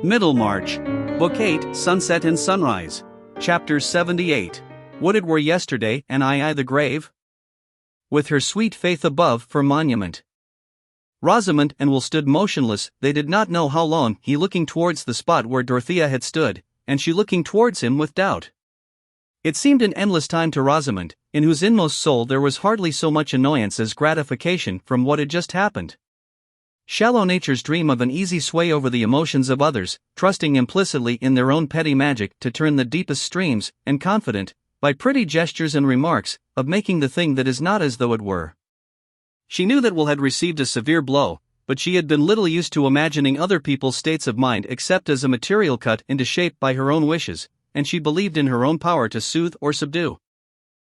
Middlemarch, Book 8, Sunset and Sunrise. Chapter 78. Would it were yesterday, and I the grave? With her sweet faith above for monument. Rosamond and Will stood motionless, they did not know how long, he looking towards the spot where Dorothea had stood, and she looking towards him with doubt. It seemed an endless time to Rosamond, in whose inmost soul there was hardly so much annoyance as gratification from what had just happened. Shallow natures dream of an easy sway over the emotions of others, trusting implicitly in their own petty magic to turn the deepest streams, and confident, by pretty gestures and remarks, of making the thing that is not as though it were. She knew that Will had received a severe blow, but she had been little used to imagining other people's states of mind except as a material cut into shape by her own wishes, and she believed in her own power to soothe or subdue.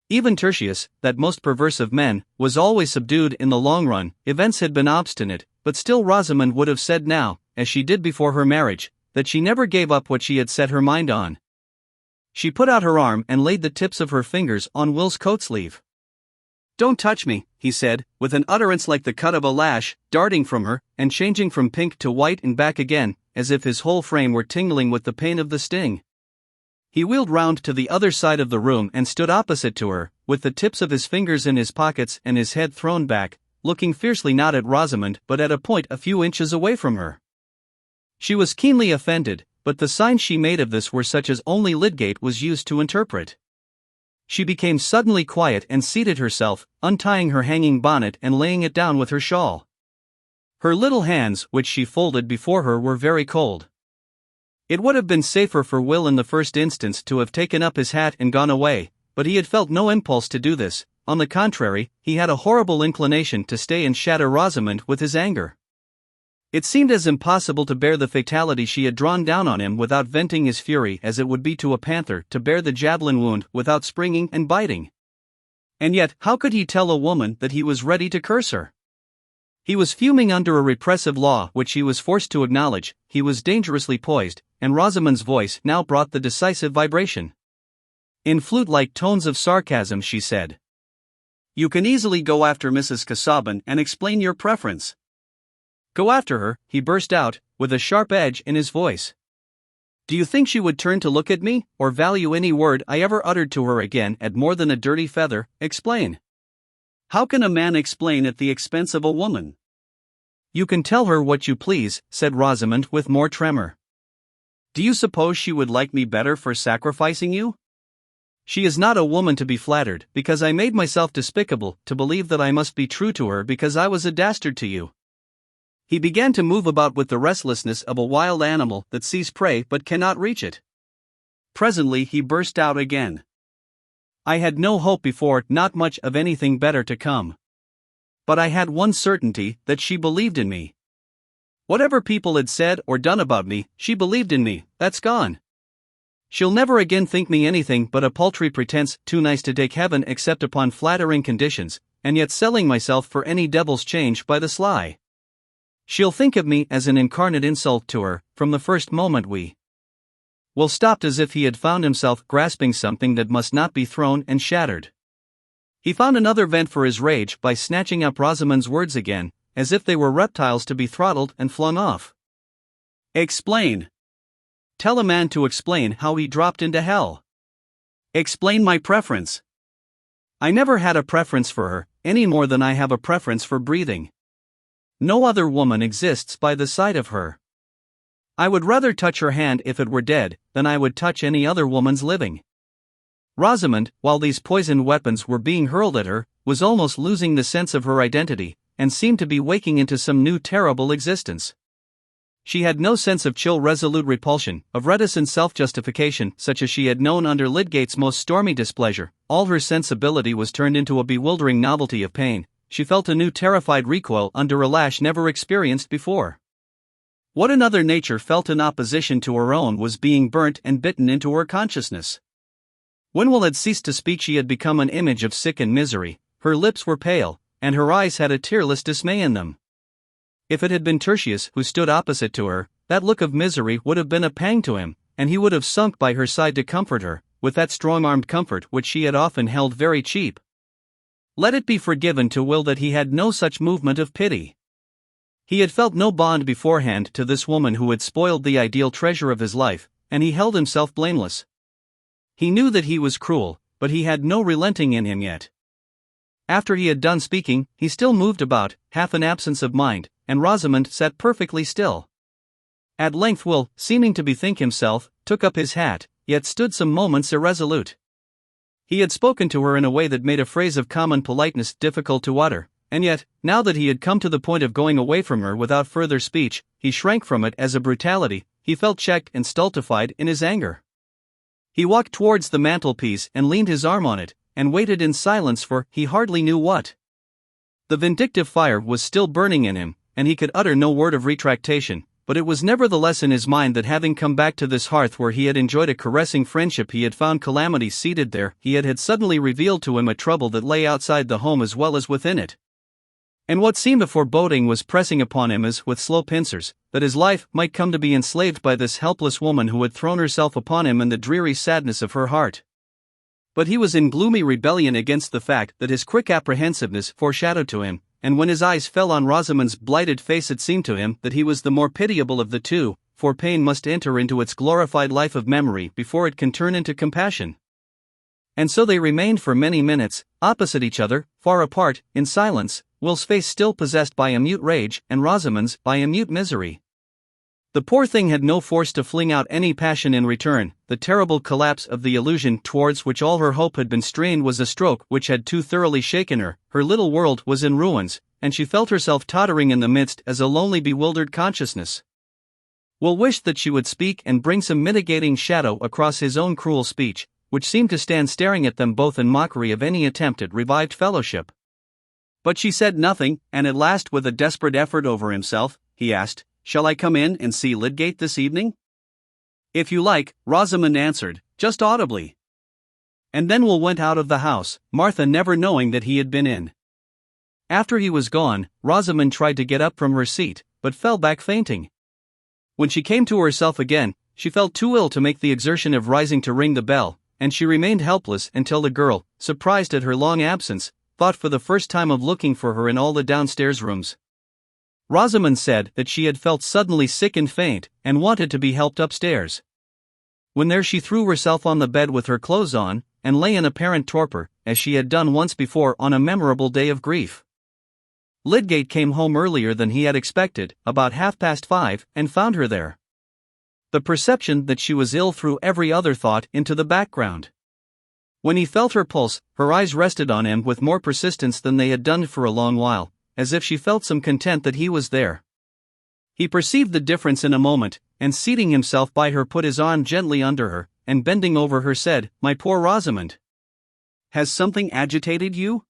Even Tertius, that most perverse of men, was always subdued in the long run. Events had been obstinate, but still Rosamond would have said now, as she did before her marriage, that she never gave up what she had set her mind on. She put out her arm and laid the tips of her fingers on Will's coat sleeve. "Don't touch me," he said, with an utterance like the cut of a lash, darting from her, and changing from pink to white and back again, as if his whole frame were tingling with the pain of the sting. He wheeled round to the other side of the room and stood opposite to her, with the tips of his fingers in his pockets and his head thrown back, looking fiercely not at Rosamond but at a point a few inches away from her. She was keenly offended, but the signs she made of this were such as only Lydgate was used to interpret. She became suddenly quiet and seated herself, untying her hanging bonnet and laying it down with her shawl. Her little hands, which she folded before her, were very cold. It would have been safer for Will in the first instance to have taken up his hat and gone away, but he had felt no impulse to do this. On the contrary, he had a horrible inclination to stay and shatter Rosamond with his anger. It seemed as impossible to bear the fatality she had drawn down on him without venting his fury as it would be to a panther to bear the javelin wound without springing and biting. And yet, how could he tell a woman that he was ready to curse her? He was fuming under a repressive law which he was forced to acknowledge. He was dangerously poised, and Rosamond's voice now brought the decisive vibration. In flute-like tones of sarcasm she said, "You can easily go after Mrs. Casaubon and explain your preference." "Go after her," he burst out, with a sharp edge in his voice. "Do you think she would turn to look at me, or value any word I ever uttered to her again at more than a dirty feather? Explain." "How can a man explain at the expense of a woman?" "You can tell her what you please," said Rosamond with more tremor. "Do you suppose she would like me better for sacrificing you? She is not a woman to be flattered, because I made myself despicable, to believe that I must be true to her because I was a dastard to you." He began to move about with the restlessness of a wild animal that sees prey but cannot reach it. Presently he burst out again. "I had no hope before, not much of anything better to come. But I had one certainty, that she believed in me. Whatever people had said or done about me, she believed in me. That's gone. She'll never again think me anything but a paltry pretense, too nice to take heaven except upon flattering conditions, and yet selling myself for any devil's change by the sly. She'll think of me as an incarnate insult to her, from the first moment we—" Will stopped as if he had found himself grasping something that must not be thrown and shattered. He found another vent for his rage by snatching up Rosamond's words again, as if they were reptiles to be throttled and flung off. "Explain. Tell a man to explain how he dropped into hell. Explain my preference. I never had a preference for her, any more than I have a preference for breathing. No other woman exists by the side of her. I would rather touch her hand if it were dead, than I would touch any other woman's living." Rosamond, while these poisoned weapons were being hurled at her, was almost losing the sense of her identity, and seemed to be waking into some new terrible existence. She had no sense of chill resolute repulsion, of reticent self-justification such as she had known under Lydgate's most stormy displeasure. All her sensibility was turned into a bewildering novelty of pain. She felt a new terrified recoil under a lash never experienced before. What another nature felt in opposition to her own was being burnt and bitten into her consciousness. When Will had ceased to speak she had become an image of sick and misery. Her lips were pale, and her eyes had a tearless dismay in them. If it had been Tertius who stood opposite to her, that look of misery would have been a pang to him, and he would have sunk by her side to comfort her, with that strong-armed comfort which she had often held very cheap. Let it be forgiven to Will that he had no such movement of pity. He had felt no bond beforehand to this woman who had spoiled the ideal treasure of his life, and he held himself blameless. He knew that he was cruel, but he had no relenting in him yet. After he had done speaking, he still moved about, half in absence of mind, and Rosamond sat perfectly still. At length Will, seeming to bethink himself, took up his hat, yet stood some moments irresolute. He had spoken to her in a way that made a phrase of common politeness difficult to utter, and yet, now that he had come to the point of going away from her without further speech, he shrank from it as a brutality. He felt checked and stultified in his anger. He walked towards the mantelpiece and leaned his arm on it, and waited in silence for he hardly knew what. The vindictive fire was still burning in him, and he could utter no word of retractation, but it was nevertheless in his mind that having come back to this hearth where he had enjoyed a caressing friendship, he had found calamity seated there. He had suddenly revealed to him a trouble that lay outside the home as well as within it. And what seemed a foreboding was pressing upon him as with slow pincers, that his life might come to be enslaved by this helpless woman who had thrown herself upon him in the dreary sadness of her heart. But he was in gloomy rebellion against the fact that his quick apprehensiveness foreshadowed to him, and when his eyes fell on Rosamond's blighted face it seemed to him that he was the more pitiable of the two, for pain must enter into its glorified life of memory before it can turn into compassion. And so they remained for many minutes, opposite each other, far apart, in silence, Will's face still possessed by a mute rage, and Rosamond's by a mute misery. The poor thing had no force to fling out any passion in return. The terrible collapse of the illusion towards which all her hope had been strained was a stroke which had too thoroughly shaken her. Her little world was in ruins, and she felt herself tottering in the midst as a lonely, bewildered consciousness. Will wished that she would speak and bring some mitigating shadow across his own cruel speech, which seemed to stand staring at them both in mockery of any attempt at revived fellowship. But she said nothing, and at last, with a desperate effort over himself, he asked, "Shall I come in and see Lydgate this evening?" "If you like," Rosamond answered, just audibly. And then Will went out of the house, Martha never knowing that he had been in. After he was gone, Rosamond tried to get up from her seat, but fell back fainting. When she came to herself again, she felt too ill to make the exertion of rising to ring the bell, and she remained helpless until the girl, surprised at her long absence, thought for the first time of looking for her in all the downstairs rooms. Rosamond said that she had felt suddenly sick and faint, and wanted to be helped upstairs. When there she threw herself on the bed with her clothes on, and lay in apparent torpor, as she had done once before on a memorable day of grief. Lydgate came home earlier than he had expected, about 5:30, and found her there. The perception that she was ill threw every other thought into the background. When he felt her pulse, her eyes rested on him with more persistence than they had done for a long while, as if she felt some content that he was there. He perceived the difference in a moment, and seating himself by her put his arm gently under her, and bending over her said, "My poor Rosamond, has something agitated you?"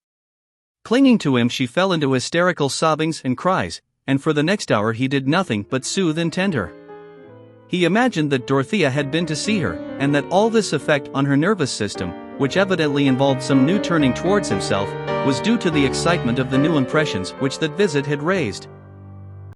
Clinging to him she fell into hysterical sobbings and cries, and for the next hour he did nothing but soothe and tend her. He imagined that Dorothea had been to see her, and that all this effect on her nervous system, which evidently involved some new turning towards himself, was due to the excitement of the new impressions which that visit had raised.